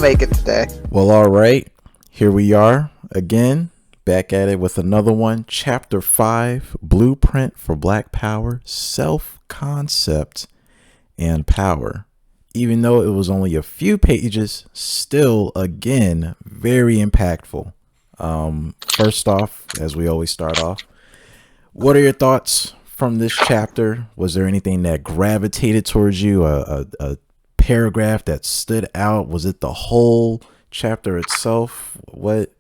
to make it today. Well, all right. Here we are again, back at it with another one. Chapter 5, Blueprint for Black Power, Self-Concept and Power. Even though it was only a few pages, still, again, very impactful. First off, as we always start off, what are your thoughts from this chapter? Was there anything that gravitated towards you? A paragraph that stood out? Was it the whole chapter itself? What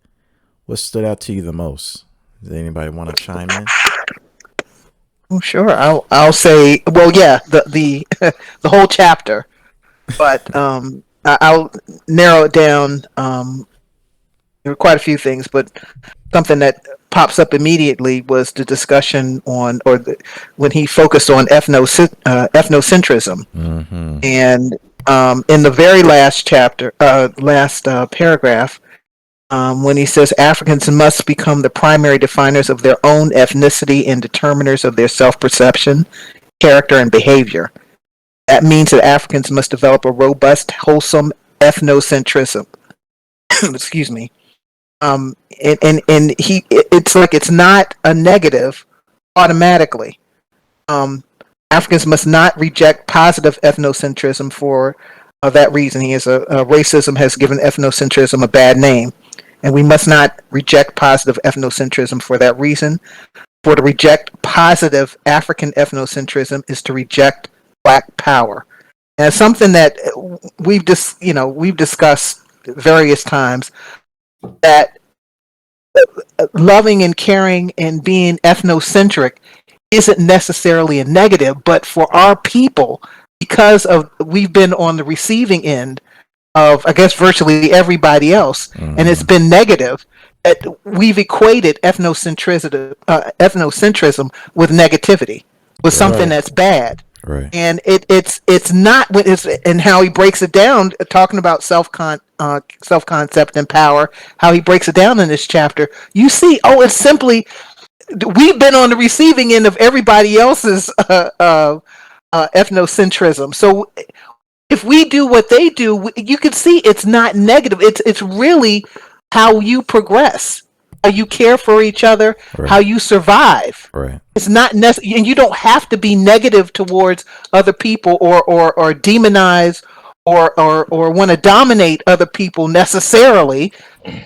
stood out to you the most? Does anybody want to chime in? Well, sure. I'll say. Well, yeah, the the whole chapter, but I'll narrow it down. There were quite a few things, but something that pops up immediately was the discussion on, when he focused on ethnocentrism, and in the very last chapter, paragraph, when he says Africans must become the primary definers of their own ethnicity and determiners of their self-perception, character, and behavior. That means that Africans must develop a robust, wholesome ethnocentrism. Excuse me. It's like it's not a negative automatically. Africans must not reject positive ethnocentrism for that reason. Racism has given ethnocentrism a bad name, and we must not reject positive ethnocentrism for that reason. For to reject positive African ethnocentrism is to reject Black power. And it's something that we've discussed various times, that loving and caring and being ethnocentric isn't necessarily a negative, but for our people, because of we've been on the receiving end of, I guess, virtually everybody else, and it's been negative, that we've equated ethnocentrism with negativity, with something that's bad. Right. And it's not what is, and how he breaks it down, talking about self-concept and power, how he breaks it down in this chapter. You see, it's simply, we've been on the receiving end of everybody else's ethnocentrism. So if we do what they do, you can see it's not negative. It's really how you progress, how you care for each other, how you survive. Right. It's not necessary, and you don't have to be negative towards other people or demonize or want to dominate other people necessarily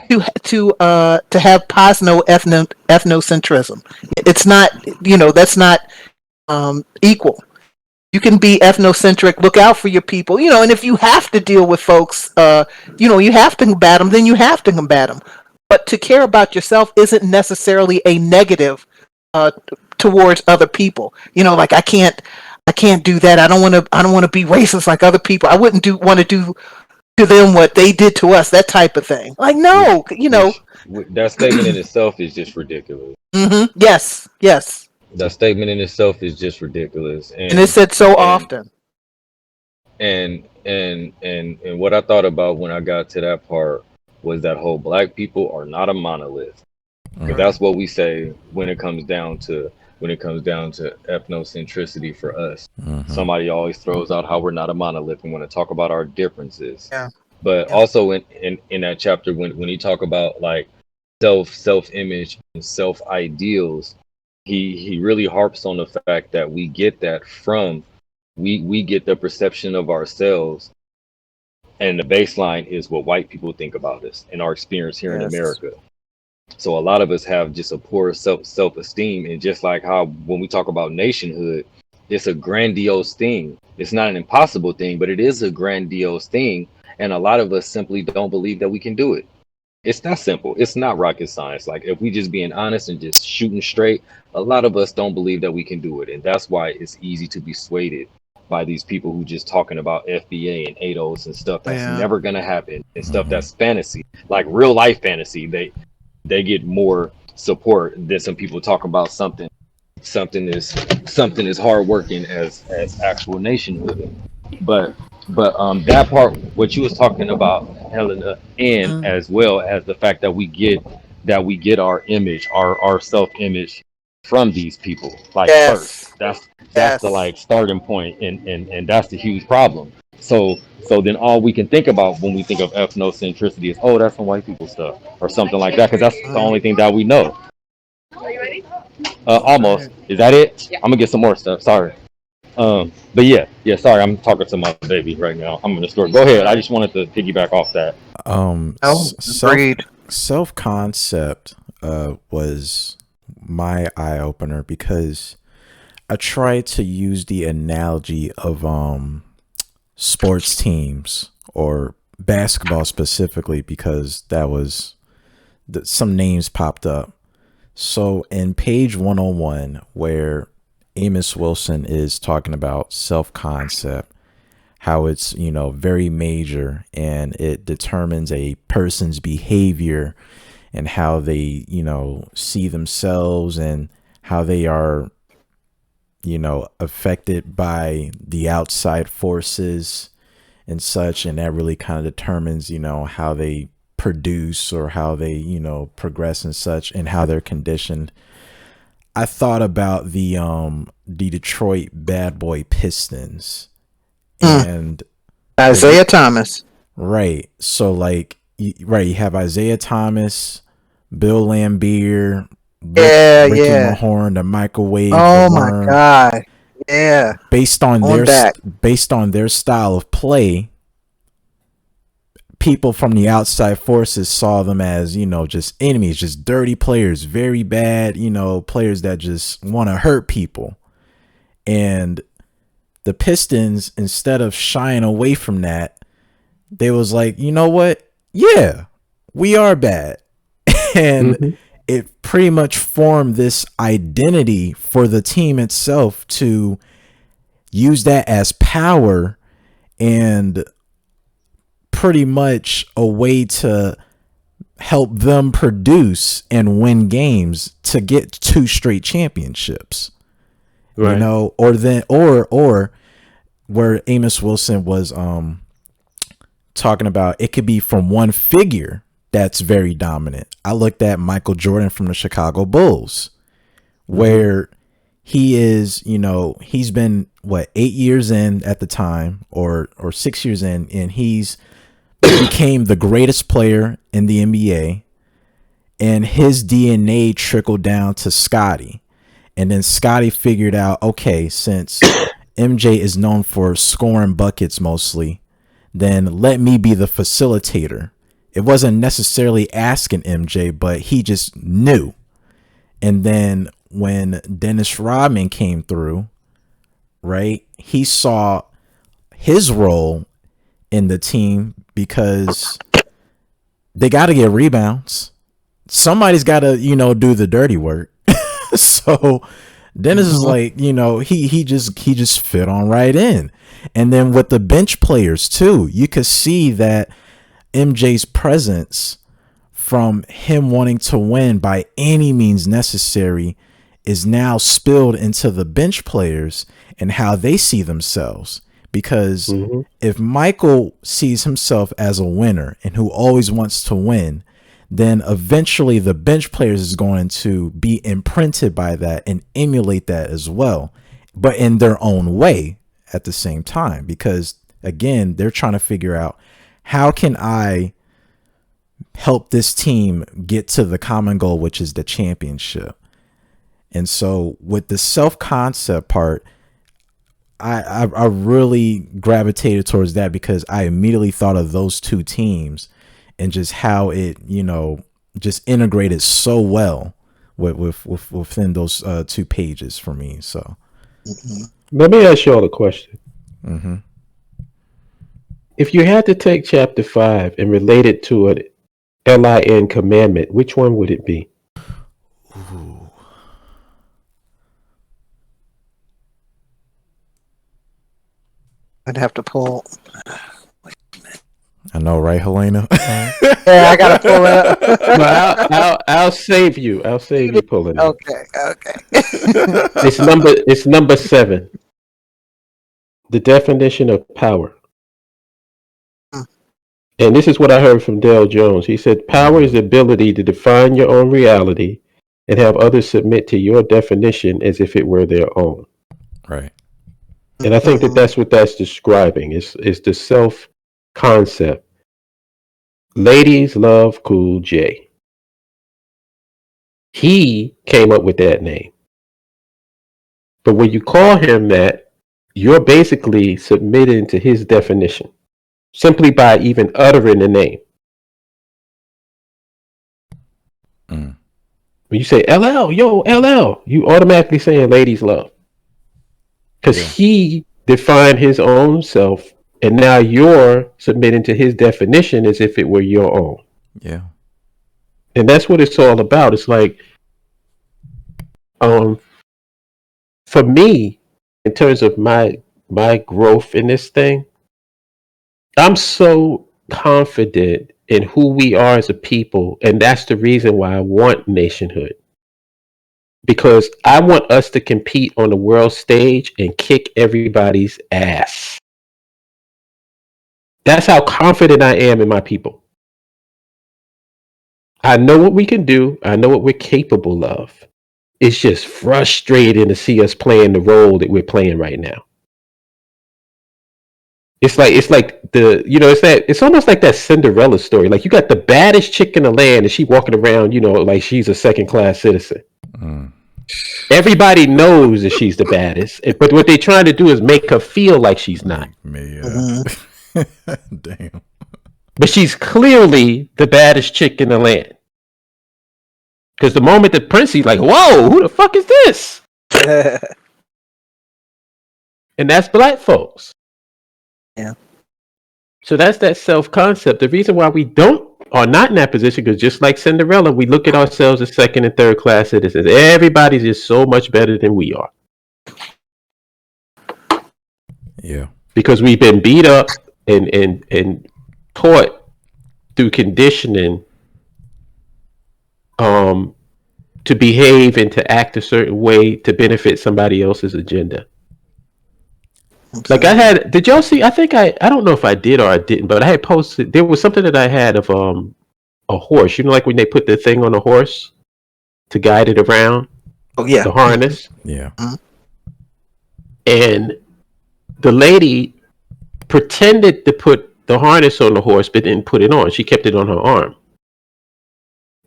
to have ethnocentrism. It's not, that's not equal. You can be ethnocentric, look out for your people, and if you have to deal with folks, you have to combat them, then you have to combat them. But to care about yourself isn't necessarily a negative towards other people. Like I can't do that. I don't want to be racist like other people. I wouldn't want to do to them what they did to us. That type of thing. Like no, that statement in itself is just ridiculous. Mm-hmm. Yes. That statement in itself is just ridiculous, and it's said so often. And what I thought about when I got to that part was that whole Black people are not a monolith. Because that's what we say when it comes down to ethnocentricity for us. Somebody always throws out how we're not a monolith and want to talk about our differences. Yeah. But also in that chapter, when he talk about like self-image and self-ideals, he really harps on the fact that we get that from we get the perception of ourselves, and the baseline is what white people think about us and our experience here in America. So a lot of us have just a poor self-esteem, and just like how when we talk about nationhood, it's a grandiose thing. It's not an impossible thing, but it is a grandiose thing, and a lot of us simply don't believe that we can do it. It's not simple. It's not rocket science. Like if we just being honest and just shooting straight, a lot of us don't believe that we can do it, and that's why it's easy to be swayed by these people who just talking about FBA and ADOS and stuff that's never gonna happen, and stuff that's fantasy, like real life fantasy. They get more support than some people talking about something is hard working as actual nationhood. But that part, what you was talking about, Helena, and as well as the fact that we get our image, our self image from these people, like first. That's the like starting point, and that's the huge problem. So then all we can think about when we think of ethnocentricity is, oh, that's some white people stuff or something like that, because that's the only thing that we know. Almost. Is that it? I'm gonna get some more stuff. Sorry. But yeah. Sorry, I'm talking to my baby right now. I'm in the store. Go ahead. I just wanted to piggyback off that. Oh, agreed. Self concept was my eye opener because I tried to use the analogy of sports teams or basketball specifically because that was some names popped up. So in page 101, where Amos Wilson is talking about self concept, how it's, very major and it determines a person's behavior and how they, see themselves and how they are, affected by the outside forces and such. And that really kind of determines, how they produce or how they, progress and such and how they're conditioned. I thought about the Detroit Bad Boy Pistons and Isaiah Thomas. right. So like, you have Isaiah Thomas, Bill Lambier, Ricky Yeah. Mahorn, the microwave, Oh the my worm. God. Yeah. Based on On that. their style of play, people from the outside forces saw them as, just enemies, just dirty players, very bad, players that just want to hurt people. And the Pistons, instead of shying away from that, they was like, you know what? Yeah, we are bad. And it pretty much formed this identity for the team itself to use that as power and pretty much a way to help them produce and win games to get 2 straight championships. Right. Or where Amos Wilson was talking about, it could be from one figure that's very dominant. I looked at Michael Jordan from the Chicago Bulls, where he is, he's been 8 years in at the time or 6 years in, and he's became the greatest player in the NBA, and his DNA trickled down to Scottie. And then Scottie figured out, okay, since MJ is known for scoring buckets mostly, then let me be the facilitator. It wasn't necessarily asking MJ, but he just knew. And then when Dennis Rodman came through, right, he saw his role in the team because they got to get rebounds. Somebody's got to, do the dirty work. So Dennis is like, he just fit on right in. And then with the bench players too, you could see that MJ's presence, from him wanting to win by any means necessary, is now spilled into the bench players and how they see themselves. Because if Michael sees himself as a winner and who always wants to win, then eventually the bench players is going to be imprinted by that and emulate that as well, but in their own way at the same time. Because again, they're trying to figure out, how can I help this team get to the common goal, which is the championship? And so with the self-concept part, I really gravitated towards that because I immediately thought of those 2 teams and just how it, just integrated so well within those 2 pages for me. So Let me ask you all a question. If you had to take chapter 5 and relate it to an LIN commandment, which one would it be? Ooh. I'd have to pull. I know, right, Helena? Yeah, I gotta pull it up. No, I'll save you. I'll save you pulling it. Okay. It's number 7. The definition of power. And this is what I heard from Dale Jones. He said, power is the ability to define your own reality and have others submit to your definition as if it were their own. Right. And I think that that's what that's describing. Is the self concept. Ladies love Cool J. He came up with that name. But when you call him that, you're basically submitting to his definition simply by even uttering the name. Mm. When you say LL, yo, LL, you automatically saying ladies love. Because he defined his own self, and now you're submitting to his definition as if it were your own. Yeah. And that's what it's all about. It's like, for me, in terms of my growth in this thing, I'm so confident in who we are as a people, and that's the reason why I want nationhood. Because I want us to compete on the world stage and kick everybody's ass. That's how confident I am in my people. I know what we can do. I know what we're capable of. It's just frustrating to see us playing the role that we're playing right now. It's like it's almost like that Cinderella story. Like, you got the baddest chick in the land and she walking around, like she's a second class citizen. Mm. Everybody knows that she's the baddest, but what they're trying to do is make her feel like she's not. Damn. But she's clearly the baddest chick in the land. Because the moment the prince, he's like, whoa, who the fuck is this? And that's black folks. Yeah. So that's that self-concept. The reason why we are not in that position, because just like Cinderella, we look at ourselves as second and third class citizens. Everybody's just so much better than we are. Yeah. Because we've been beat up and taught through conditioning to behave and to act a certain way to benefit somebody else's agenda. Like, did y'all see? I don't know if I did or I didn't, but I had posted, there was something that I had of a horse. Like when they put the thing on a horse to guide it around. Oh yeah. The harness. Yeah. Mm-hmm. And the lady pretended to put the harness on the horse, but didn't put it on. She kept it on her arm.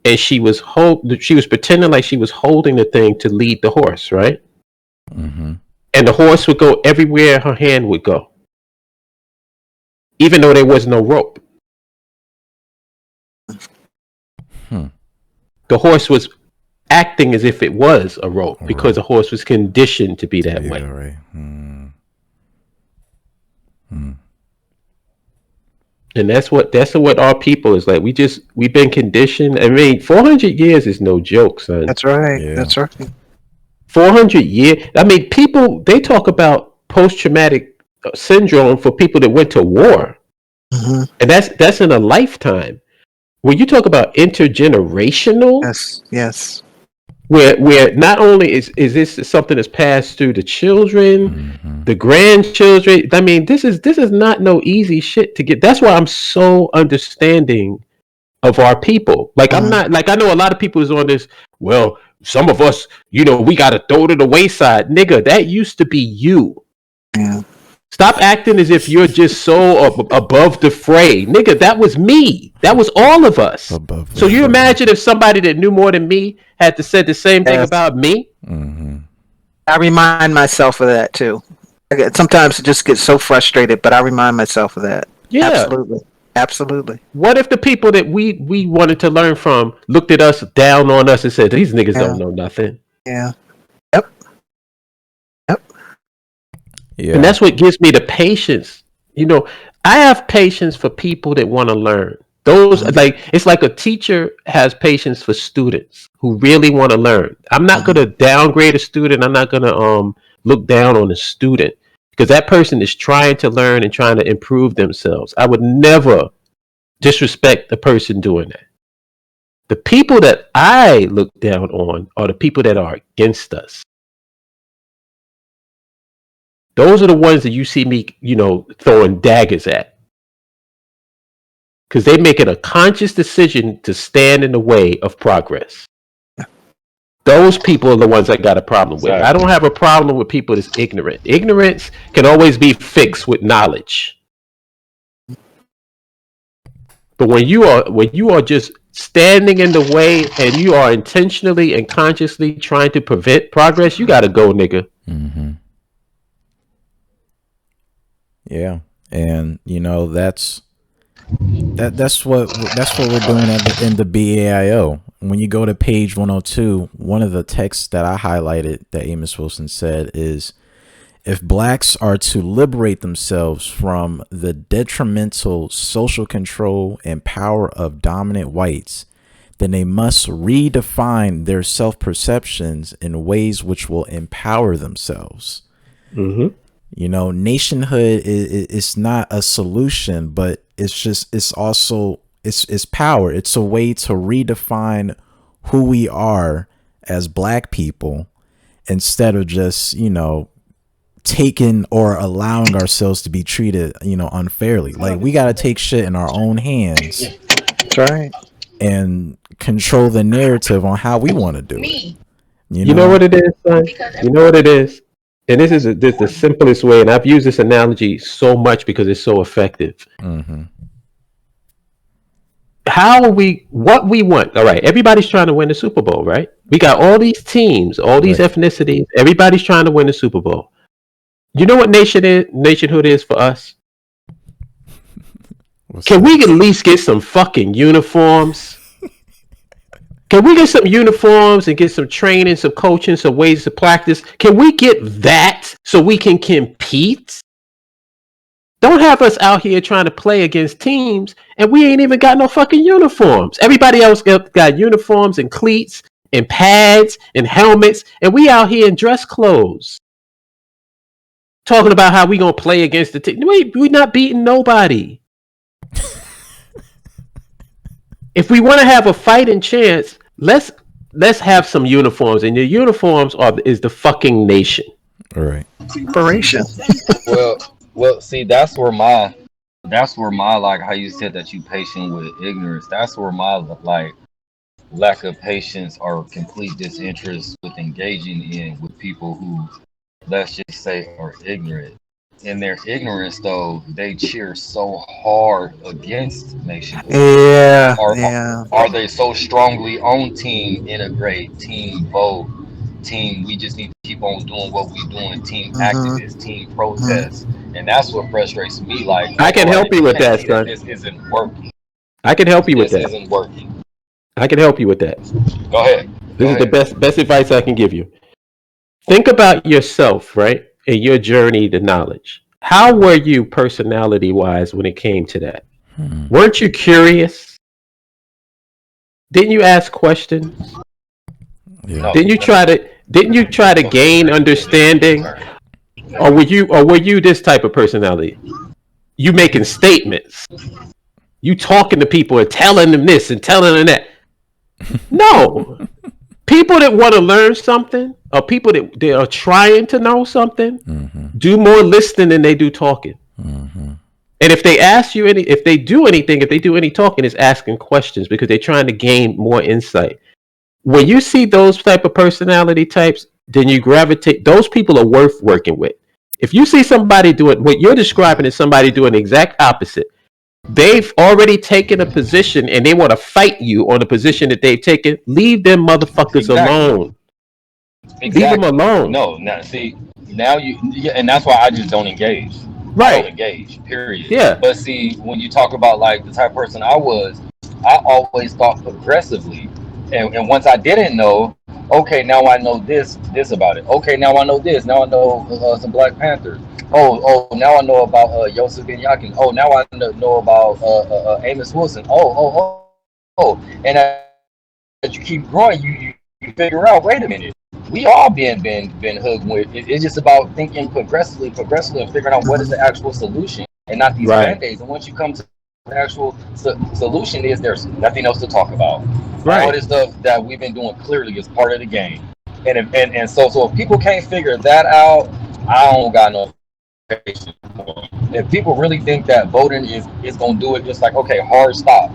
And she was pretending like she was holding the thing to lead the horse, right? Mm-hmm. And the horse would go everywhere her hand would go, even though there was no rope. The horse was acting as if it was a rope because the horse was conditioned to be that way. Right. And that's what our people is like. We've been conditioned. I mean, 400 years is no joke, son. That's right. Yeah. That's right. 400 years. I mean, people, they talk about post-traumatic syndrome for people that went to war. Mm-hmm. And that's in a lifetime. When you talk about intergenerational, yes, where not only is this something that's passed through the children, the grandchildren. I mean, this is not no easy shit to get. That's why I'm so understanding of our people. Like, I'm not, like, I know a lot of people is on this, well, some of us, we got to throw to the wayside. Nigga, that used to be you. Yeah. Stop acting as if you're just so above the fray. Nigga, that was me. That was all of us. So you imagine if somebody that knew more than me had to say the same thing about me? Mm-hmm. I remind myself of that too. Sometimes I just get so frustrated, but I remind myself of that. Yeah. Absolutely. What if the people that we wanted to learn from looked at us, down on us, and said, these niggas don't know nothing? Yeah. Yeah. And that's what gives me the patience. I have patience for people that want to learn. Those, like, it's like a teacher has patience for students who really want to learn. I'm not going to downgrade a student. I'm not going to look down on a student, because that person is trying to learn and trying to improve themselves. I would never disrespect the person doing that. The people that I look down on are the people that are against us. Those are the ones that you see me, throwing daggers at. Because they make it a conscious decision to stand in the way of progress. Those people are the ones I got a problem with. I Exactly. don't have a problem with people that's ignorant. Ignorance can always be fixed with knowledge. But when you are just standing in the way and you are intentionally and consciously trying to prevent progress, you gotta go, nigga. Mm-hmm. Yeah, and you know that's what we're doing in the BAIO. When you go to page 102, one of the texts that I highlighted that Amos Wilson said is, if blacks are to liberate themselves from the detrimental social control and power of dominant whites, then they must redefine their self-perceptions in ways which will empower themselves. Mm-hmm. You know, nationhood is not a solution, but it's also power. It's a way to redefine who we are as black people instead of just, you know, taking or allowing ourselves to be treated, you know, unfairly. Like, we got to take shit in our own hands. That's right. And control the narrative on how we want to do it. You know what it is, son? You know what it is? And this is the simplest way, and I've used this analogy so much because it's so effective. Mm-hmm. What we want? All right, everybody's trying to win the Super Bowl, right? We got all these teams, all these ethnicities. Everybody's trying to win the Super Bowl. You know what nationhood is for us? Can we at least get some fucking uniforms? Can we get some uniforms and get some training, some coaching, some ways to practice? Can we get that so we can compete? Don't have us out here trying to play against teams and we ain't even got no fucking uniforms. Everybody else got uniforms and cleats and pads and helmets, and we out here in dress clothes. Talking about how we gonna play against the team. We're not beating nobody. If we want to have a fighting chance, let's have some uniforms, and the uniforms is the fucking nation. All right. Preparation. Well, see, that's where my like how you said that you patient with ignorance. That's where my like lack of patience or complete disinterest with engaging in with people who, let's just say, are ignorant. In their ignorance, though, they cheer so hard against nationhood. Yeah. Are, Yeah. are they so strongly on team integrate, team vote, team we just need to keep on doing what we're doing, team activists, team protest? And that's what frustrates me. Like, I can help you with that, son. This isn't working. I can help you with that. This isn't working. I can help you with that. Go ahead. This is the best advice I can give you. Think about yourself, right? And your journey to knowledge. How were you personality-wise when it came to that? Weren't you curious? Didn't you ask questions? Yeah. No. Didn't you try to gain understanding? Or were you this type of personality? You making statements. You talking to people and telling them this and telling them that. No. People that want to learn something, or people that they are trying to know something, do more listening than they do talking. And if they ask you if they do any talking, it's asking questions because they're trying to gain more insight. When you see those type of personality types, then you gravitate. Those people are worth working with. If you see somebody doing what you're describing as somebody doing the exact opposite, they've already taken a position and they want to fight you on the position that they've taken. Leave them motherfuckers alone. Exactly. Leave them alone. No, now see, and that's why I just don't engage. Right. I don't engage. Period. Yeah. But see, when you talk about like the type of person I was, I always thought progressively, and once I didn't know, okay, now I know this about it. Okay, now I know this. Now I know some Black Panthers. Now I know about Yosef Ben Yakin. Oh, now I know about Amos Wilson. And as you keep growing, you figure out. Wait a minute, we all been hooked with. It's just about thinking progressively, and figuring out what is the actual solution, and not these band-aids. And once you come to the actual solution, there's nothing else to talk about. Right. All this stuff that we've been doing clearly is part of the game. And so if people can't figure that out, I don't got no patience. If people really think that voting is gonna do it, just like, okay, hard stop,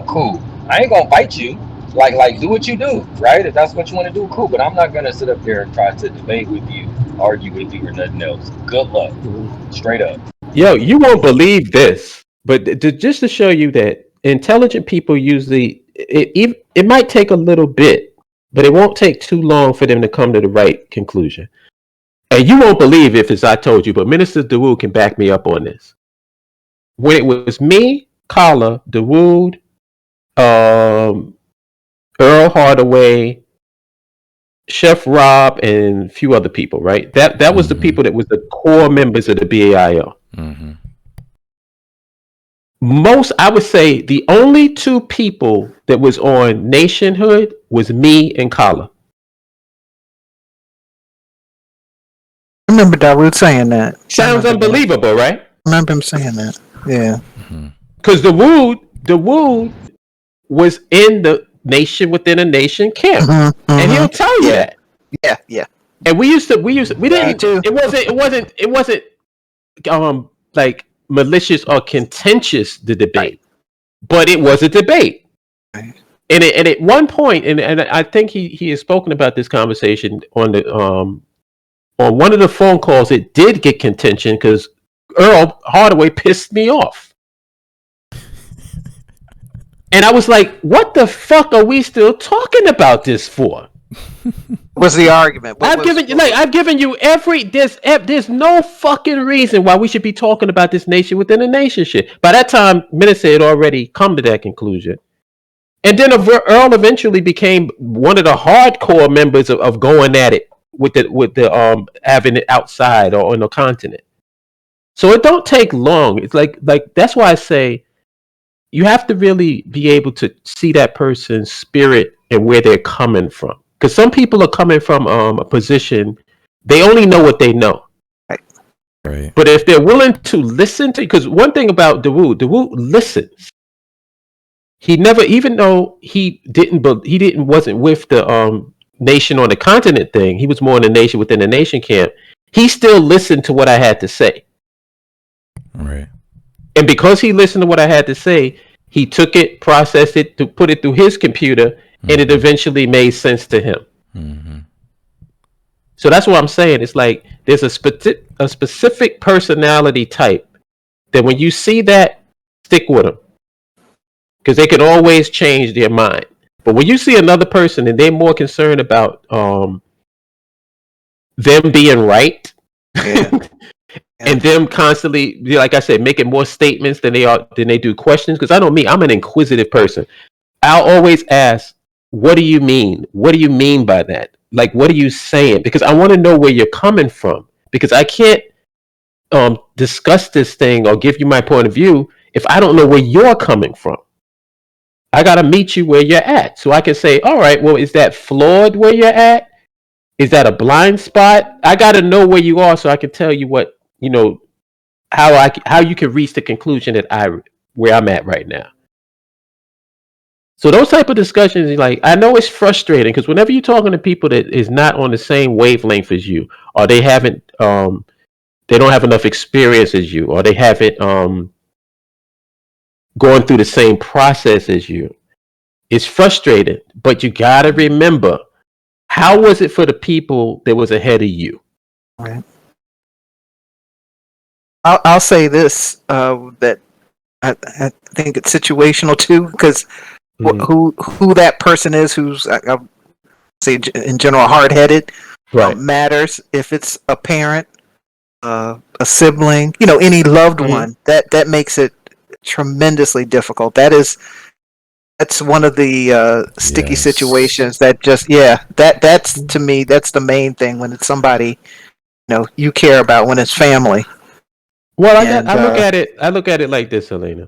cool. I ain't gonna fight you. Like do what you do, right? If that's what you want to do, cool. But I'm not gonna sit up there and try to debate with you, argue with you, or nothing else. Good luck, Mhm. straight up. Yo, you won't believe this, but just to show you that intelligent people usually it might take a little bit, but it won't take too long for them to come to the right conclusion. And you won't believe if it's I told you, but Minister Dawood can back me up on this. When it was me, Kala, Dawood, um, Earl Hardaway, Chef Rob, and a few other people, right? That was the people that was the core members of the BAIO. Mm-hmm. Most, I would say, the only two people that was on Nationhood was me and Kala. I remember Dawood saying that. Sounds unbelievable, right? I remember him saying that. Yeah. Because the Wood was in the Nation Within a Nation camp, and he'll tell you that. Yeah. And we didn't. too. It wasn't like malicious or contentious, the debate, but it was a debate. Right. And at one point, and I think he has spoken about this conversation on the on one of the phone calls. It did get contention because Earl Hardaway pissed me off, and I was like, "What the fuck are we still talking about this for?" What's the argument? I've given you every there's no fucking reason why we should be talking about this Nation Within a Nation shit. By that time, Minister had already come to that conclusion. And then Earl eventually became one of the hardcore members of going at it with the having it outside or on the continent. So it don't take long. It's like that's why I say you have to really be able to see that person's spirit and where they're coming from. Because some people are coming from a position, they only know what they know. Right. But if they're willing to listen to, because one thing about Dawood listens. He never, even though he wasn't with the Nation on the Continent thing. He was more in the Nation Within the Nation camp. He still listened to what I had to say. Right. And because he listened to what I had to say, he took it, processed it, to put it through his computer, and it eventually made sense to him. Mm-hmm. So that's what I'm saying. It's like there's a specific personality type that when you see that, stick with them. Because they can always change their mind. But when you see another person and they're more concerned about them being right, and them constantly, like I said, making more statements than they do questions. Because I know me, I'm an inquisitive person. I'll always ask, "What do you mean? What do you mean by that? Like, what are you saying?" Because I want to know where you're coming from. Because I can't discuss this thing or give you my point of view if I don't know where you're coming from. I got to meet you where you're at. So I can say, all right, well, is that flawed where you're at? Is that a blind spot? I got to know where you are so I can tell you what, how you can reach the conclusion that where I'm at right now. So those type of discussions, like, I know it's frustrating because whenever you're talking to people that is not on the same wavelength as you, or they don't have enough experience as you, or they haven't going through the same process as you, it's frustrating. But you got to remember, how was it for the people that was ahead of you? Right. I'll say this, that I think it's situational too, because who that person is, who's I'll say in general hard-headed, right, matters. If it's a parent, a sibling, any loved one, that makes it tremendously difficult. That's one of the sticky situations that just that's to me, that's the main thing when it's somebody you care about, when it's family. Well, I look at it like this, Elena.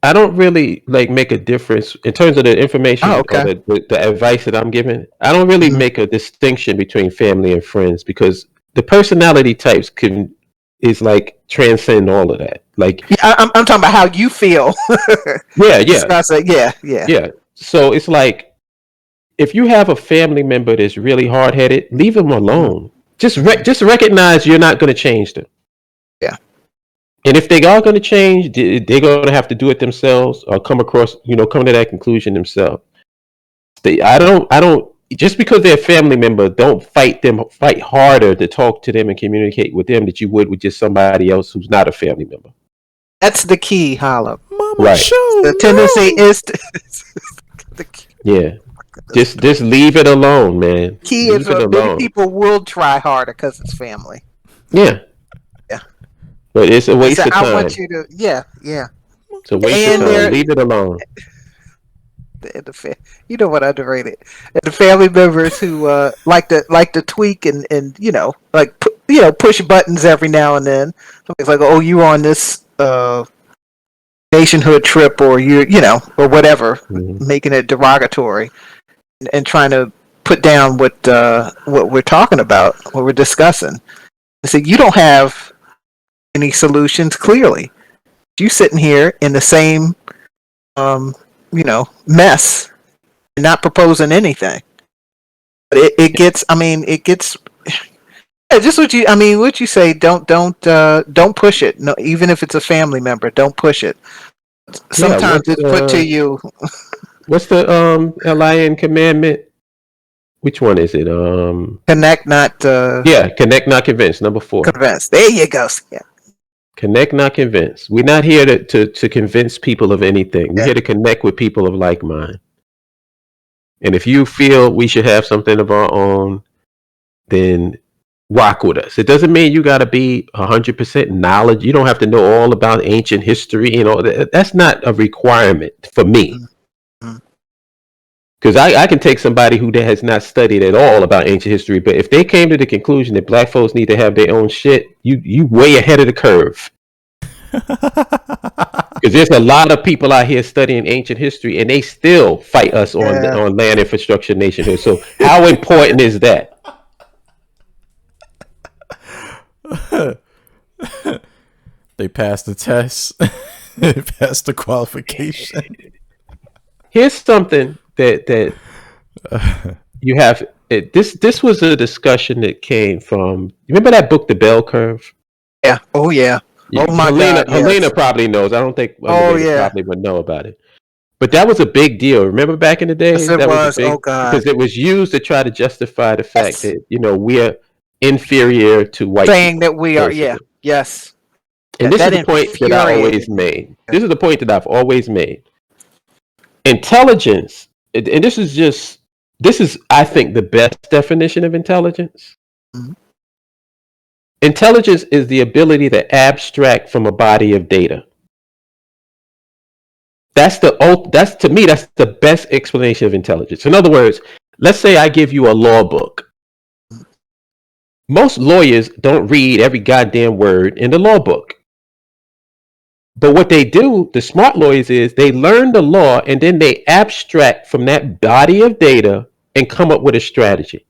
I don't really make a difference in terms of the information or the advice that I'm giving. I don't really make a distinction between family and friends because the personality types is transcend all of that. I'm talking about how you feel. Yeah. So it's like, if you have a family member that's really hard headed, leave them alone. Just recognize you're not going to change them. Yeah. And if they are going to change, they're going to have to do it themselves or come to that conclusion themselves. I don't. Just because they're a family member, don't fight them. Fight harder to talk to them and communicate with them that you would with just somebody else who's not a family member. That's the key, Holla. Mama Right. show. The tendency is to, the Yeah. Just leave it alone, man. key Leave is it many alone. people will try harder because it's family. Yeah. Yeah. But it's a waste So of I time. want you to, yeah. It's a waste And of time. there- Leave it alone. You know what, underrated. And the family members who like to tweak and like push buttons every now and then. Somebody's like, oh, you on this Nationhood trip, or or whatever, Mhm. making it derogatory and trying to put down what we're talking about, what we're discussing. I said, you don't have any solutions. Clearly, you sitting here in the same mess, and not proposing anything. But it gets. I mean, it gets. Yeah, just what you say. Don't push it. No, even if it's a family member, don't push it. Sometimes it's put to you. What's the LIN commandment? Which one is it? Connect, not Connect, not convince. Number 4. convince. There you go. Yeah. Connect, not convince. We're not here to convince people of anything. We're here to connect with people of like mind. And if you feel we should have something of our own, then rock with us. It doesn't mean you got to be 100% knowledge. You don't have to know all about ancient history. That's not a requirement for me. Because I can take somebody who has not studied at all about ancient history, but if they came to the conclusion that black folks need to have their own shit, you way ahead of the curve. Because there's a lot of people out here studying ancient history, and they still fight us on land infrastructure nationhood. So how important is that? They passed the test. They passed the qualification. Here's something that you have. This was a discussion that came from. You remember that book, The Bell Curve? Yeah. Oh yeah. Oh my Helena, God. Yes. Helena probably knows. I don't think. Probably would know about it. But that was a big deal. Remember back in the day? Yes, it that was. a big, Oh God. because it was used to try to justify the fact that we're inferior to white Saying people. that we are. basically. Yeah. Yes. And this is That the point that I infuriated always made. This is the point that I've always made. Intelligence, and this is, I think, the best definition of intelligence. Mhm. Intelligence is the ability to abstract from a body of data. That's to me, that's the best explanation of intelligence. In other words, let's say I give you a law book. Most lawyers don't read every goddamn word in the law book. But what they do, the smart lawyers, is they learn the law and then they abstract from that body of data and come up with a strategy.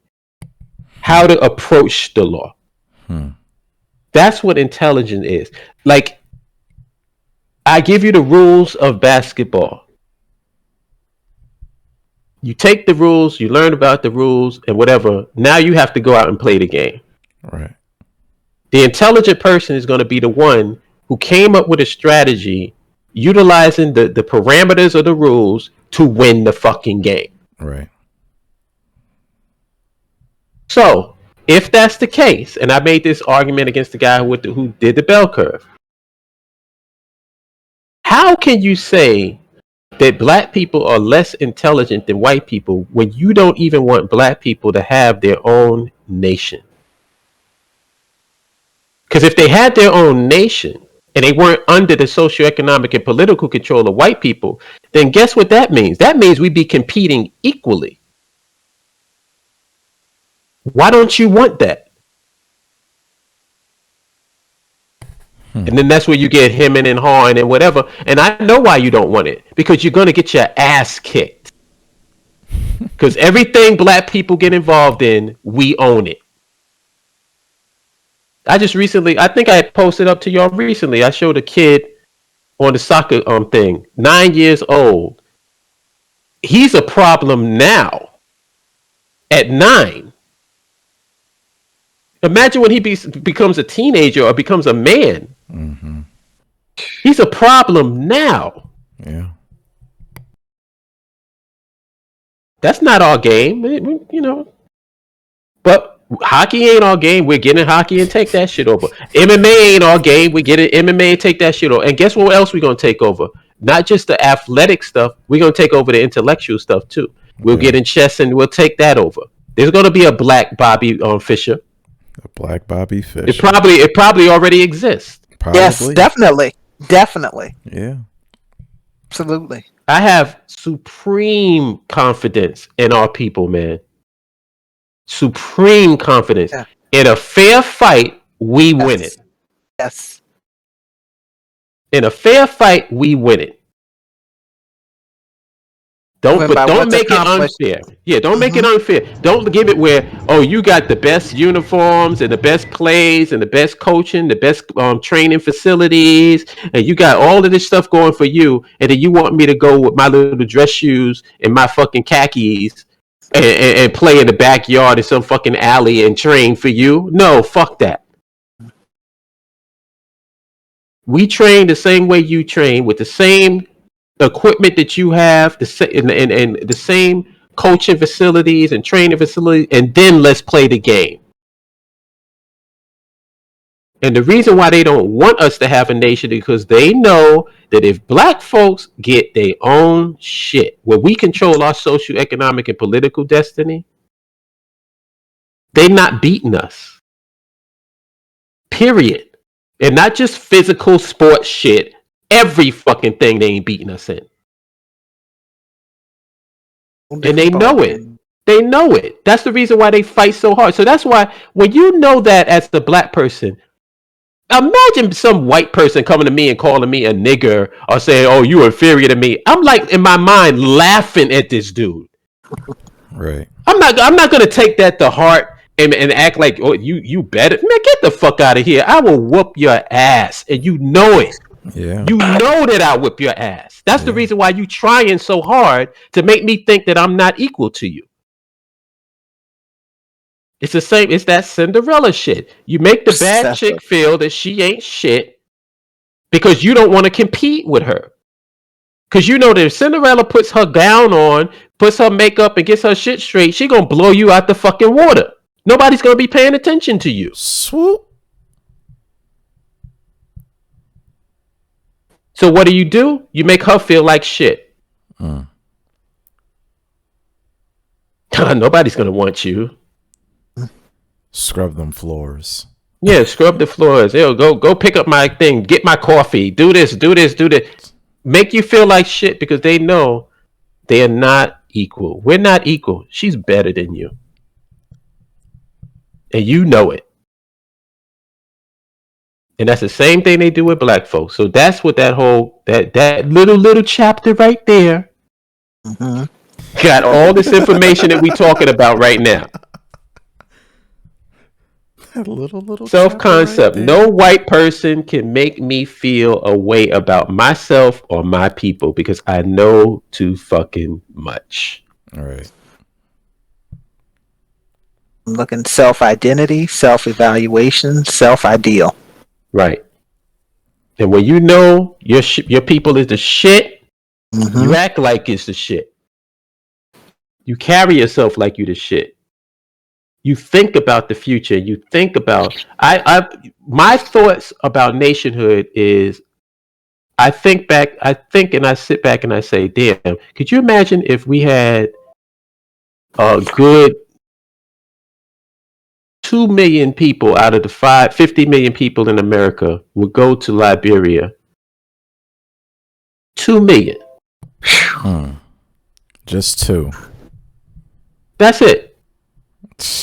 How to approach the law. That's what intelligence is. Like, I give you the rules of basketball. You take the rules, you learn about the rules and whatever. Now you have to go out and play the game. Right. The intelligent person is going to be the one who came up with a strategy utilizing the parameters of the rules to win the fucking game. Right. So, if that's the case, and I made this argument against the guy who did the bell curve, how can you say that black people are less intelligent than white people when you don't even want black people to have their own nation? Because if they had their own nation and they weren't under the socio-economic and political control of white people, then guess what that means? That means we'd be competing equally. Why don't you want that? And then that's where you get hemming and hawing and whatever. And I know why you don't want it. Because you're going to get your ass kicked. Because everything black people get involved in, we own it. I think I had posted up to y'all recently. I showed a kid on the soccer thing, 9 years old. He's a problem now. At 9. Imagine when he becomes a teenager or becomes a man. Mm-hmm. He's a problem now. Yeah. That's not our game, you know. But hockey ain't our game. We're getting hockey and take that shit over. MMA ain't our game. We get it MMA and take that shit over. And guess what else we're gonna take over? Not just the athletic stuff. We're gonna take over the intellectual stuff too. We'll get in chess and we'll take that over. There's gonna be a black Bobby Fischer. A black Bobby Fischer. It probably already exists. Probably. Yes, definitely. Yeah. Absolutely. I have supreme confidence in our people, man. Supreme confidence. Yeah. In a fair fight, we win it. Yes. In a fair fight, we win it. Don't make it unfair. Yeah, don't make it unfair. Don't give it where, oh, you got the best uniforms and the best plays and the best coaching, the best training facilities, and you got all of this stuff going for you, and then you want me to go with my little dress shoes and my fucking khakis and play in the backyard in some fucking alley and train for you? No, fuck that. We train the same way you train with the same equipment that you have, and the same coaching facilities and training facilities, and then let's play the game. And the reason why they don't want us to have a nation is because they know that if black folks get their own shit, where we control our socio-economic and political destiny, they're not beating us. Period. And not just physical sports shit. Every fucking thing they ain't beating us in. And they know it. They know it. That's the reason why they fight so hard. So that's why when you know that as the black person, imagine some white person coming to me and calling me a nigger or saying, oh, you inferior to me. I'm like, in my mind, laughing at this dude. Right. I'm not gonna take that to heart and act like, oh, you better. Man, get the fuck out of here. I will whoop your ass. And you know it. Yeah. You know that I whip your ass. That's the reason why you trying so hard to make me think that I'm not equal to you. It's the same. It's that Cinderella shit. You make the bad chick feel that she ain't shit because you don't want to compete with her. Because you know that if Cinderella puts her gown on, puts her makeup, and gets her shit straight, she gonna blow you out the fucking water. Nobody's gonna be paying attention to you. Swoop. So what do? You make her feel like shit. Nobody's gonna want you. Scrub them floors. Yeah, scrub the floors. Yo, go pick up my thing. Get my coffee. Do this. Make you feel like shit because they know they are not equal. We're not equal. She's better than you. And you know it. And that's the same thing they do with black folks. So that's what that whole that little chapter right there got all this information that we talking about right now. That little Self-concept. Right, no white person can make me feel a way about myself or my people because I know too fucking much. All right. I'm looking self-identity, self-evaluation, self-ideal. Right. And when you know your people is the shit, you act like it's the shit. You carry yourself like you the shit. You think about the future. You think about my thoughts about nationhood is I think and I sit back and I say, damn, could you imagine if we had a good 2 million people out of the 50 million people in America would go to Liberia? 2 million. Just 2. That's it.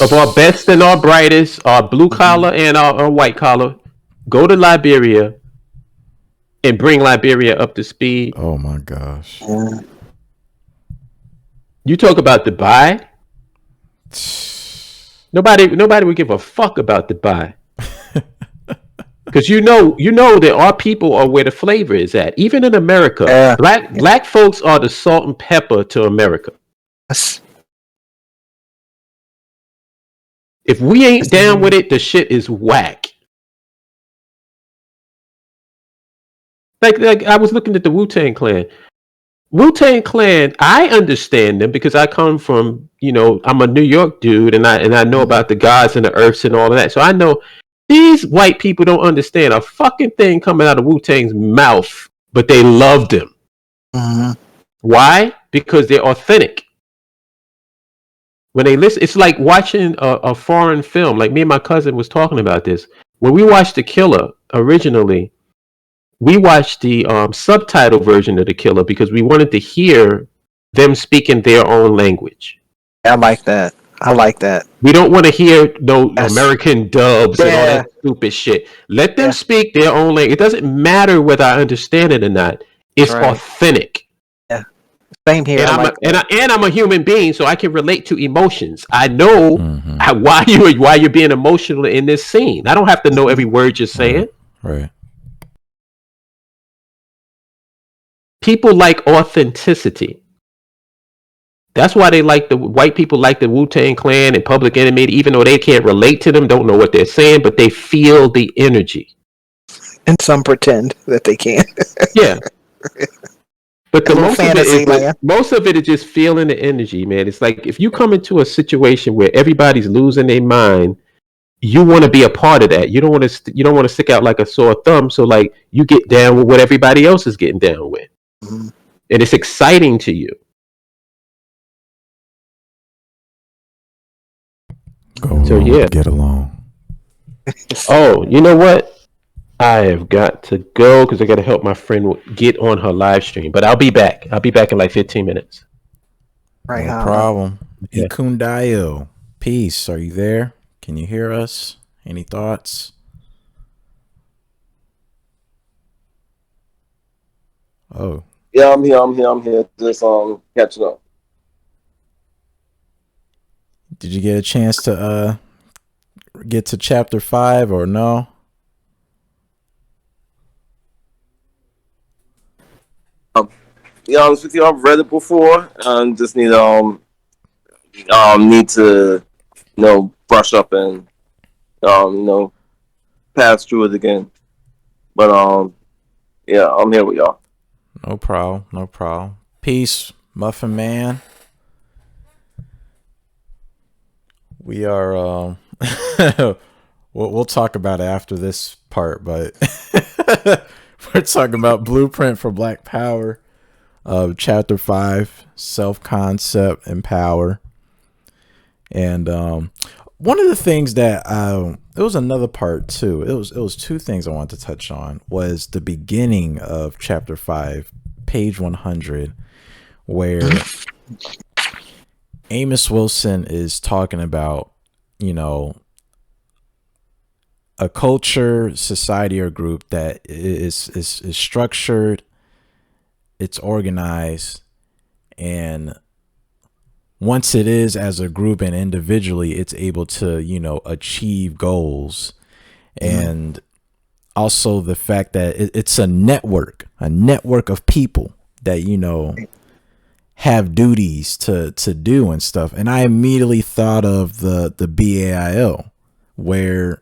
Of our best and our brightest, our blue collar and our white collar, go to Liberia and bring Liberia up to speed. Oh my gosh. You talk about Dubai. Nobody would give a fuck about Dubai. Because you know that our people are where the flavor is at. Even in America, black folks are the salt and pepper to America. If we ain't down with it, the shit is whack. Like I was looking at the Wu-Tang Clan. Wu-Tang Clan, I understand them because I come from, I'm a New York dude, and I know about the gods and the earths and all of that. So I know these white people don't understand a fucking thing coming out of Wu-Tang's mouth, but they loved him. Mm-hmm. Why? Because they're authentic. When they listen, it's like watching a foreign film. Like me and my cousin was talking about this. When we watched The Killer originally, we watched the subtitle version of The Killer because we wanted to hear them speaking their own language. I like that. I like that. We don't want to hear no Yes. American dubs and all Yeah. that stupid shit. Let them Yeah. speak their own language. It doesn't matter whether I understand it or not. It's Right. authentic. Yeah. Same here. And I'm a human being, so I can relate to emotions. I know why you're being emotional in this scene. I don't have to know every word you're saying. Right. People like authenticity. That's why they like the white people like the Wu-Tang Clan and Public Enemy, even though they can't relate to them, don't know what they're saying, but they feel the energy. And some pretend that they can. Yeah. But the most of it is just feeling the energy, man. It's like if you come into a situation where everybody's losing their mind, you want to be a part of that. You don't want to stick out like a sore thumb. So like you get down with what everybody else is getting down with, and it's exciting to you. Get along. Oh, you know what? I have got to go because I got to help my friend get on her live stream. But I'll be back. I'll be back in like 15 minutes. Right. No problem. Yeah. Ikundayo. Peace. Are you there? Can you hear us? Any thoughts? Oh. Yeah, I'm here. Just catching up. Did you get a chance to get to chapter 5 or no? Be honest with you, I've read it before and just need to brush up and pass through it again. But yeah, I'm here with y'all. No problem. Peace, Muffin Man. We are we'll talk about it after this part, but we're talking about Blueprint for Black Power, chapter 5, self-concept and power. And one of the things that it was another part too. It was two things I wanted to touch on. Was the beginning of chapter 5, page 100, where Amos Wilson is talking about, a culture, society, or group that is structured, it's organized, and once it is as a group and individually, it's able to, achieve goals. And also the fact that it's a network of people that, have duties to do and stuff. And I immediately thought of the BAIO, where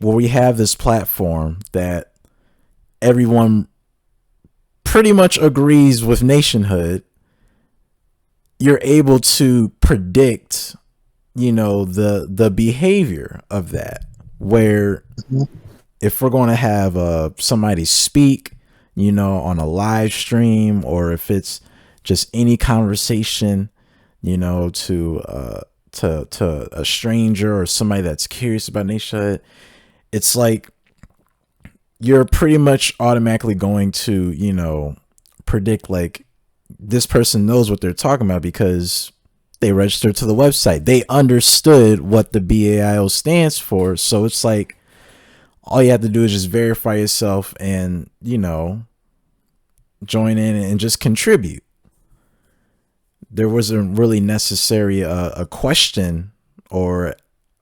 we have this platform that everyone pretty much agrees with Nationhood. You're able to predict, the behavior of that, where if we're going to have somebody speak, on a live stream, or if it's just any conversation, to a stranger or somebody that's curious about Nationhood, it's like you're pretty much automatically going to, predict like this person knows what they're talking about because they registered to the website. They understood what the BAIO stands for. So it's like all you have to do is just verify yourself and, join in and just contribute. There wasn't really necessary a question or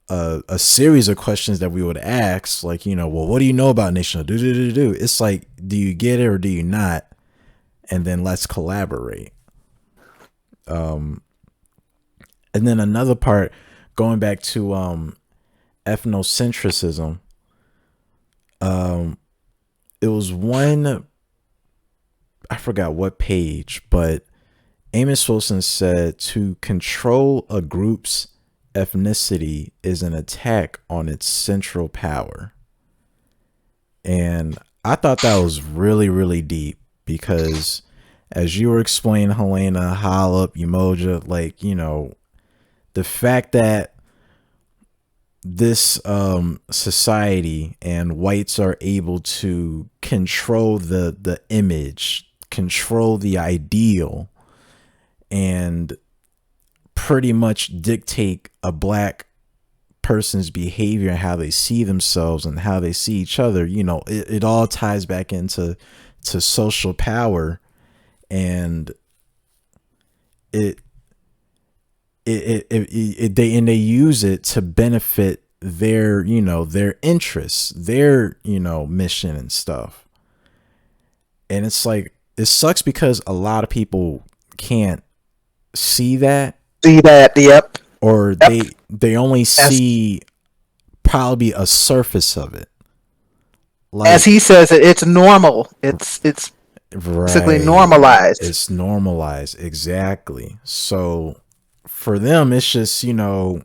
a series of questions that we would ask, like, well, what do you know about Nationhood? Do. It's like, do you get it or do you not? And then let's collaborate. And then another part, going back to ethnocentrism, it was one I forgot what page, but Amos Wilson said to control a group's ethnicity is an attack on its central power. And I thought that was really, really deep because as you were explaining, Helena, Hollop, Umoja, like, you know, the fact that this society and whites are able to control the image, control the ideal, and pretty much dictate a black person's behavior and how they see themselves and how they see each other. You know, it all ties back into social power, and they use it to benefit their, you know, their interests, their, you know, mission and stuff. And it's like, it sucks because a lot of people can't see that. Yep. Or they only see probably a surface of it. Like, as he says, it's normal. It's basically normalized. It's normalized, exactly. So for them, it's just, you know,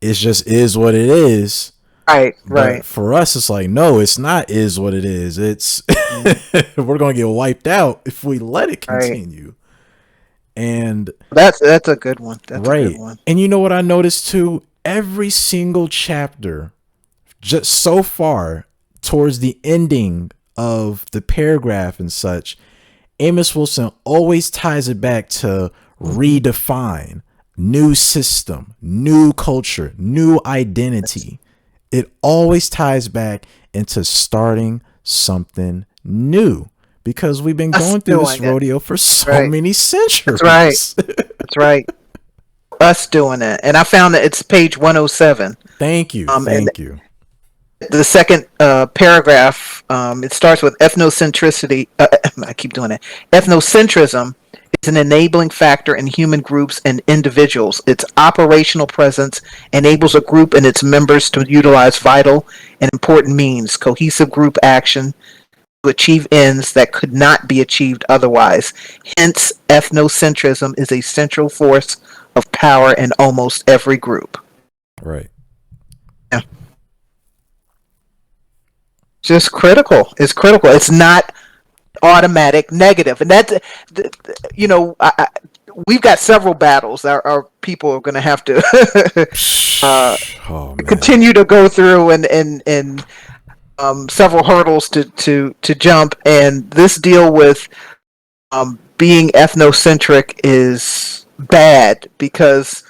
it just is what it is. Right. But for us, it's like, no, it's not is what it is. It's we're gonna get wiped out if we let it continue. Right. And that's a good one. That's a good one. And you know what I noticed too? Every single chapter, just so far towards the ending of the paragraph and such, Amos Wilson always ties it back to redefine, new system, new culture, new identity. It always ties back into starting something new. Because we've been going through this rodeo for so many centuries. That's right. That's right. Us doing it. And I found that it's page 107. Thank you. Thank you. The second paragraph, it starts with ethnocentricity. I keep doing it. Ethnocentrism is an enabling factor in human groups and individuals. Its operational presence enables a group and its members to utilize vital and important means, cohesive group action, to achieve ends that could not be achieved otherwise. Hence, ethnocentrism is a central force of power in almost every group. Right. Yeah. Just critical. It's critical. It's not automatic negative. And that's, you know, we've got several battles our people are going to have to continue to go through and several hurdles to jump, and this deal with being ethnocentric is bad because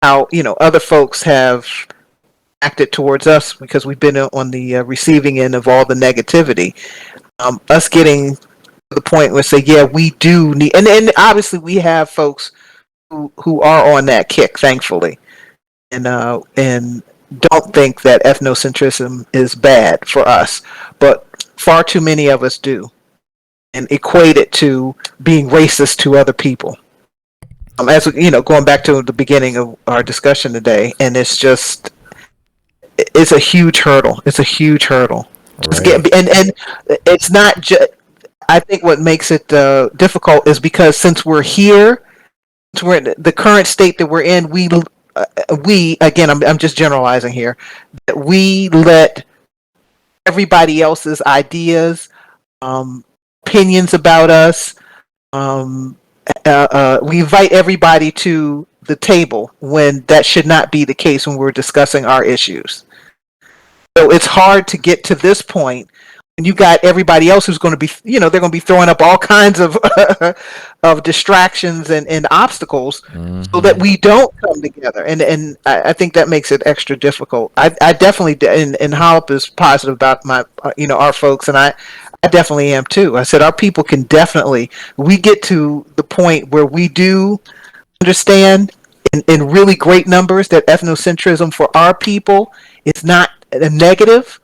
how, you know, other folks have acted towards us because we've been on the receiving end of all the negativity. Us getting to the point where say, yeah, we do need, and obviously we have folks who are on that kick, thankfully, and don't think that ethnocentrism is bad for us, but far too many of us do, and equate it to being racist to other people. As you know, going back to the beginning of our discussion today, and it's a huge hurdle. It's a huge hurdle. Right. And it's not just. I think what makes it difficult is because since we're here, since we're in the current state that we're in, we again, I'm just generalizing here, that we let everybody else's ideas, opinions about us, we invite everybody to the table when that should not be the case when we're discussing our issues. So it's hard to get to this point when you got everybody else who's going to be, you know, they're going to be throwing up all kinds of of distractions and obstacles, so that we don't come together. And I think that makes it extra difficult. I definitely, and Hollop is positive about my, you know, our folks, and I definitely am too. I said our people can definitely, we get to the point where we do understand in really great numbers that ethnocentrism for our people is not a negative.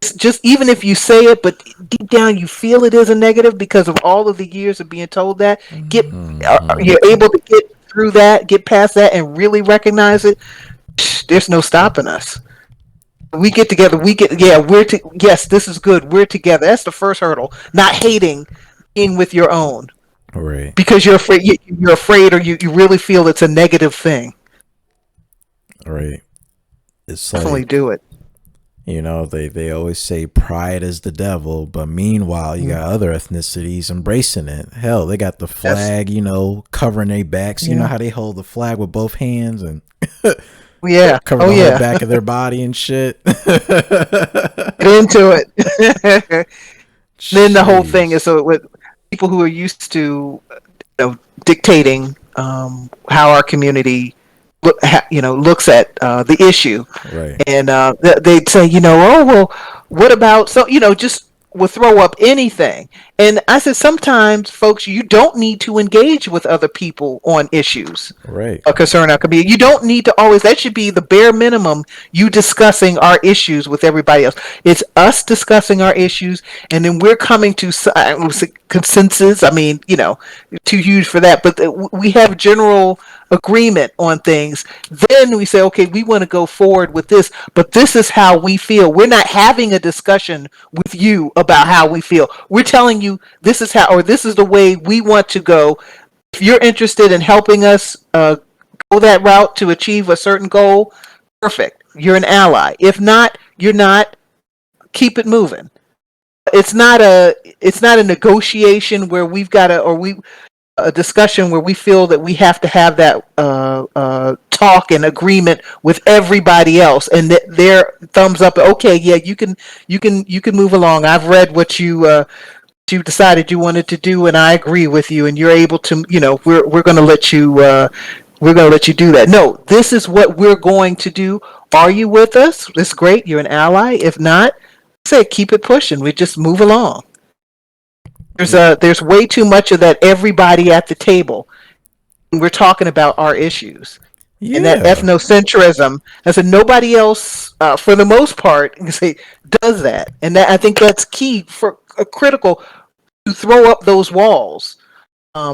It's just, even if you say it, but deep down you feel it is a negative because of all of the years of being told that, you're able to get through that, get past that, and really recognize it. There's no stopping us. We get together. Yes, this is good. We're together. That's the first hurdle. Not hating being with your own Right. because you're afraid. You're afraid, or you really feel it's a negative thing. Right. It's Definitely like, do it. they always say pride is the devil, but meanwhile, you got other ethnicities embracing it. Hell, they got the Yes. flag, covering their backs. You know Yeah. how they hold the flag with both hands and Yeah. cover Oh the whole yeah. back of their body and shit. Get into it. Then the whole thing is Jeez. so with people who are used to dictating how our community looks at the issue, Right. and they'd say, oh well, what about just will throw up anything. And I said, sometimes, folks, you don't need to engage with other people on issues Right. concern our community. You don't need to always. That should be the bare minimum. You discussing our issues with everybody else. It's us discussing our issues, and then we're coming to consensus. I mean, too huge for that, but we have general agreement on things. Then we say, okay, we want to go forward with this, but this is how we feel. We're not having a discussion with you about how we feel. We're telling you this is how, or this is the way we want to go. If you're interested in helping us go that route to achieve a certain goal, perfect. You're an ally. If not, you're not. Keep it moving. It's not a negotiation where we've got to, or we a discussion where we feel that we have to have that talk and agreement with everybody else, and their thumbs up. Okay, yeah, you can move along. I've read what you decided you wanted to do, and I agree with you, and you're able to. We're going to let you. We're going to let you do that. No, this is what we're going to do. Are you with us? That's great. You're an ally. If not, say keep it pushing. We just move along. There's way too much of that everybody at the table. We're talking about our issues and that Yeah. ethnocentrism. I said nobody else, for the most part, you say does that, and that I think that's key for critical to throw up those walls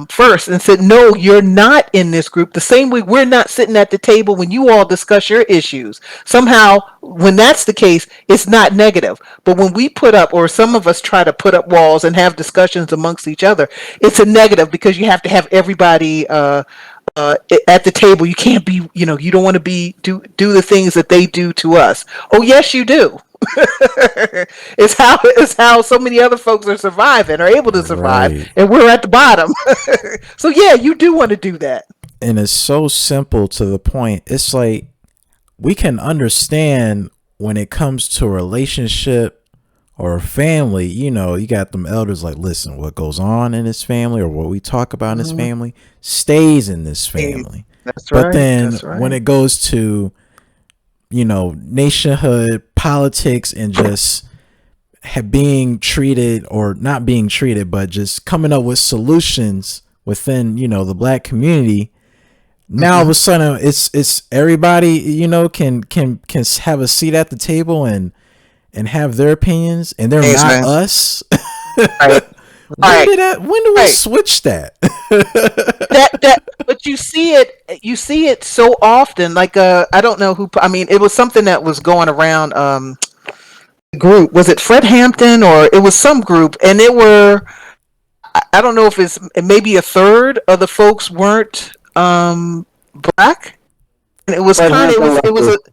first and said, no, you're not in this group. The same way we're not sitting at the table when you all discuss your issues. Somehow, when that's the case, it's not negative. But when we put up, or some of us try to put up walls and have discussions amongst each other, it's a negative because you have to have everybody at the table. You can't be, you don't want to do the things that they do to us. Oh, yes, you do. It's how so many other folks are surviving, are able to survive, Right. and we're at the bottom. So yeah, you do want to do that. And it's so simple to the point. It's like we can understand when it comes to a relationship or a family, you got them elders like, listen, what goes on in this family or what we talk about in this family stays in this family. That's But right. then That's right. when it goes to, nationhood, politics, and just being treated or not being treated, but just coming up with solutions within, the black community, now all of a sudden it's everybody, can have a seat at the table and have their opinions, and they're Yes, not man. us. Right. When do we Right. switch that? But you see it so often. Like I don't know who. I mean, it was something that was going around. Group, was it Fred Hampton or it was some group, and it were. I don't know if it's maybe a third of the folks weren't black, and it was Fred kind of Hampton it was left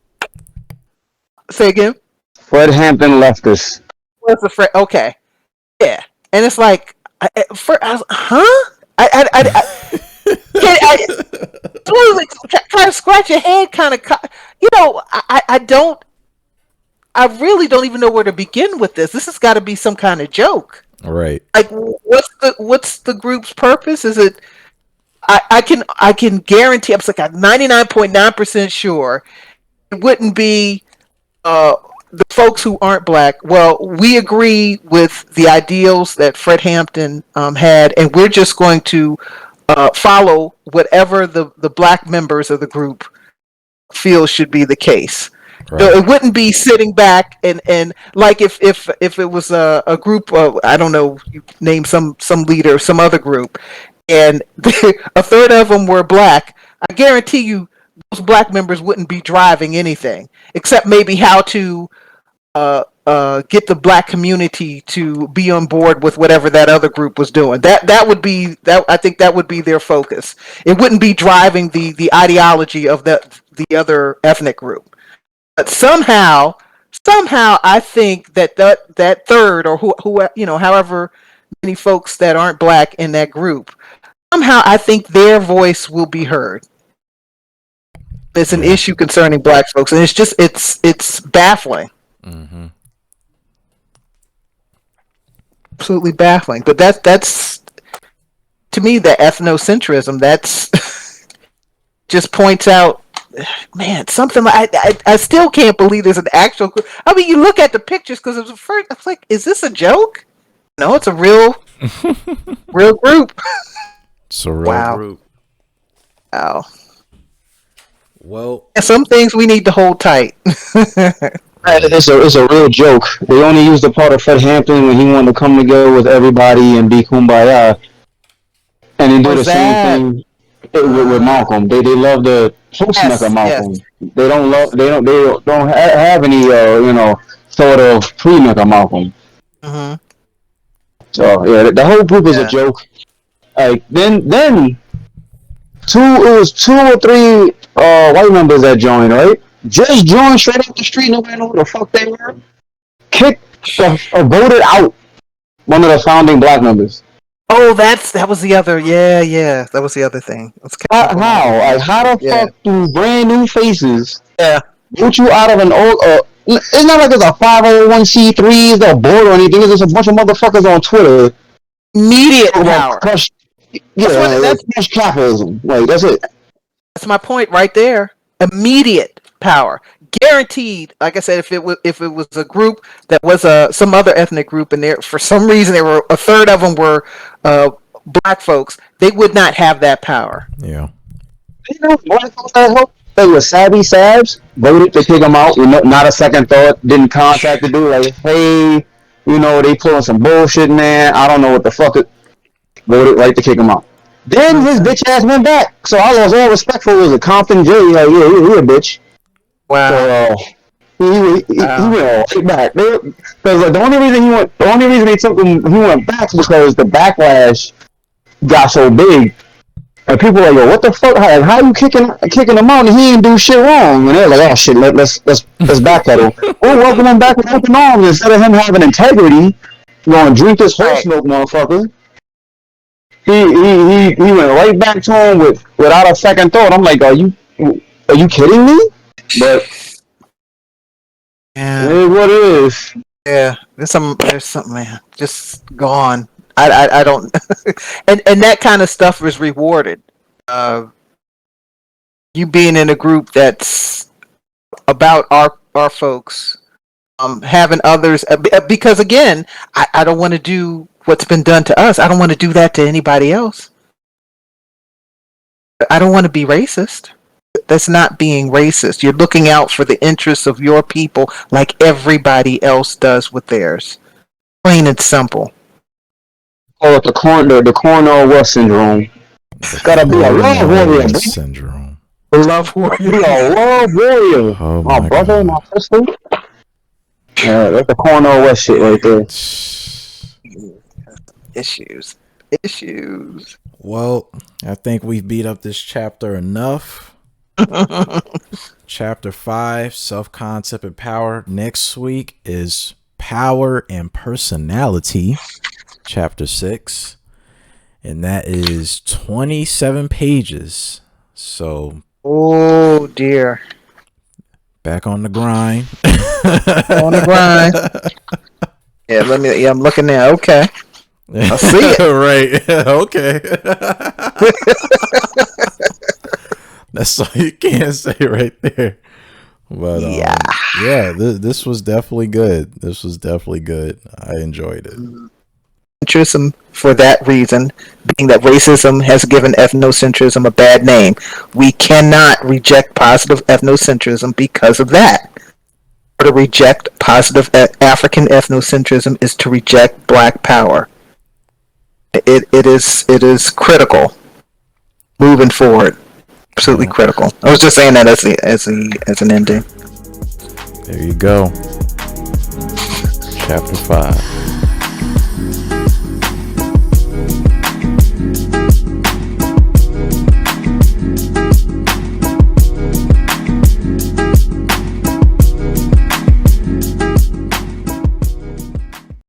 a. Say again. Fred Hampton left us. What's the Fred? Okay, yeah, and it's like, I was, huh? Kind of scratch your head, kind of, I don't, I really don't even know where to begin with this. This has got to be some kind of joke. Right. Like, what's the group's purpose? Is it? I can guarantee. I'm like 99.9% sure it wouldn't be the folks who aren't black. Well, we agree with the ideals that Fred Hampton had, and we're just going to follow whatever the black members of the group feel should be the case. Right. So it wouldn't be sitting back and like if it was a group of, I don't know, you name some leader, some other group, and a third of them were black. I guarantee you those black members wouldn't be driving anything except maybe how to get the black community to be on board with whatever that other group was doing. That would be that. I think that would be their focus. It wouldn't be driving the ideology of the other ethnic group. But somehow, I think that third or who however many folks that aren't black in that group, somehow I think their voice will be heard. It's an issue concerning black folks, and it's baffling. Mm-hmm. Absolutely baffling. But that's to me the ethnocentrism. That's just points out, man, something I still can't believe there's an actual. I mean, you look at the pictures because it was first. I was like, is this a joke? No, it's a real group. It's a real group. Wow. Well, Some things we need to hold tight. It's a real joke. They only used the part of Fred Hampton when he wanted to come together with everybody and be kumbaya, and then do the same thing with Malcolm. They love the post-Mecca Malcolm. Yes. They don't have any sort of pre-Mecca Malcolm. Mm-hmm. So yeah, the whole group is a joke. Like then it was 2 or 3 white members that joined, right? Just joined straight off the street. Nobody knew who the fuck they were. Kicked or voted out one of the founding black members. Oh, that was the other. Yeah. That was the other thing. How? Like, how the fuck do brand new faces vote you out of an old? It's not like it's a 501c3, the board or anything. It's just a bunch of motherfuckers on Twitter. Immediate power. That's capitalism. Like, that's it. That's my point right there. Immediate power, guaranteed. Like I said, if it was a group that was some other ethnic group, and there for some reason there were a third of them were black folks, they would not have that power. Yeah. You know, black folks that hope they were savvy sabs, voted to kick them out with not a second thought, didn't contact the dude like, hey, they pulling some bullshit, man. I don't know what the fuck it. Voted right to kick him out. Then his bitch ass went back. So I lost all respect for it. Was a Compton J. Like, he a bitch. Wow. So he went right back. Because the only reason they took him, he went back was because the backlash got so big. And people were like, yo, what the fuck? How you kicking him out and he didn't do shit wrong? And they're like, oh shit, let's backpedal. We'll welcome him back with open arms instead of him having integrity. Going drink this horse milk, motherfucker. He went right back to him without a second thought. I'm like, are you kidding me? But it is what it is. Yeah, there's something, man, just gone. I don't, and that kind of stuff is rewarded. You being in a group that's about our folks, having others, because again, I don't want to do what's been done to us. I don't want to do that to anybody else. I don't want to be racist. That's not being racist. You're looking out for the interests of your people like everybody else does with theirs. Plain and simple. Oh, the Cornell West syndrome. It's gotta be a love warrior syndrome. Love warrior. A love warrior. Oh, my brother and my sister. That's the Cornell West shit right there. Issues. Well, I think we've beat up this chapter enough. Chapter 5, self-concept and power. Next week is power and personality. Chapter 6. And that is 27 pages. So, oh dear. Back on the grind. On the grind. Yeah, I'm looking there. Okay. I see it. Right. Okay. That's all you can say right there. But this was definitely good. I enjoyed it. Ethnocentrism for that reason, being that racism has given ethnocentrism a bad name. We cannot reject positive ethnocentrism because of that. To reject positive African ethnocentrism is to reject Black power. It is critical moving forward. Absolutely critical. I was just saying that as an ending. There you go. chapter 5.